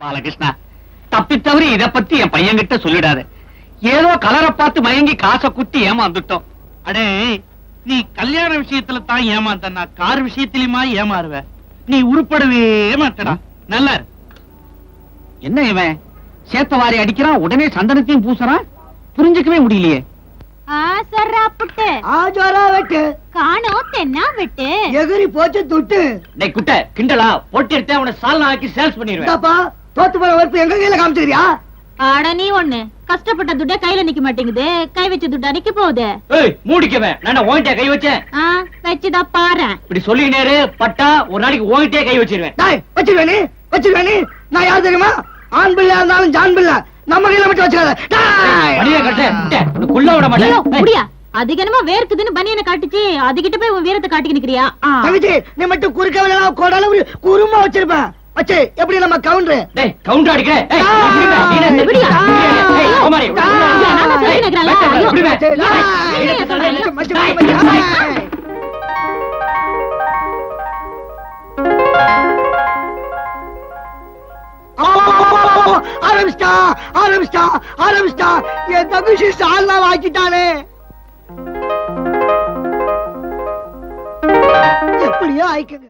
பாலகிருஷ்ணா, தப்பித்தவரி இத பத்தி என் பையன்கிட்ட சொல்லிடாத. ஏதோ கலரை பார்த்து மயங்கி காசை குத்தி ஏமாந்துட்டோம். அடே, நீ கல்யாண விஷயத்துல தான் ஏமாந்தனா கார் விஷயத்திலுமா ஏமாறுவ? நீ உருப்படவே மாட்டடா. நல்லா இரு. என்ன இவன் சேத்தவாரி அடிக்கிறான், உடனே சந்தனத்தையும் பூசுறான், புரிஞ்சுக்கவே முடியலையே. ஆசரா புட்டு ஆஜாரா வெட்டு காணோம் தென்னா வெட்டு எகிரி போச்சு துட்டு. டேய் குட்டை, கிண்டலா போட்டி எடுத்து அவனை சால்னா ஆக்கி சேல்ஸ் பண்ணிடுவேன். இந்தாப்பா, தோத்து போற வறுப்பு எங்க கையில காமிச்சிருக்கியா? ஆட நீ ஒண்ணு கஷ்டப்பட்ட துட்ட கையில நிக்க மாட்டேங்குது, கை வச்ச துட்டா நிக்க போகுது. ஏய் மூடிக்கவே, நான் ஓங்கிட்டே கை வச்சேன். வச்சுதான் பாரு. இப்படி சொல்லி நேரு பட்டா ஒரு நாளைக்கு ஓங்கிட்டே கை வச்சிருவேன். டேய் வச்சிருவேனே வச்சிருவேனே, நான் யார் தெரியுமா? ஆண் பிள்ளை இருந்தாலும் ஜான் பிள்ளை, நம்ம கையில மட்டும் வச்சுக்காத. வழியை கட்ட குள்ள விட ஐயோ, மாட்டேன். முடியா அதுக்கு என்னமோ வேர்க்குதுன்னு பனியனை காட்டுச்சு, அதுகிட்ட போய் உன் வீரத்தை காட்டிக்கு நிக்கிறியா? தங்கச்சி, நீ மட்டும் குறுக்க விழா கோடால ஒரு குருமா வச்சிருப்பேன். வச்சு எப்படி நம்ம கவுண்டர்? டேய் கவுண்டர் அடிக்கிற. ஏய் எப்படியா? ஏய் கோமாரி. நான் சொல்லி நிக்கிறேன்ல. ஆரம்பிச்சிட்டா ஆரம்பிச்சிட்டா ஆரம்பிச்சிட்டா, என் தங்கச்சி சால்னா வாக்கிட்டானே. எப்படியோ ஆயிக்குங்க.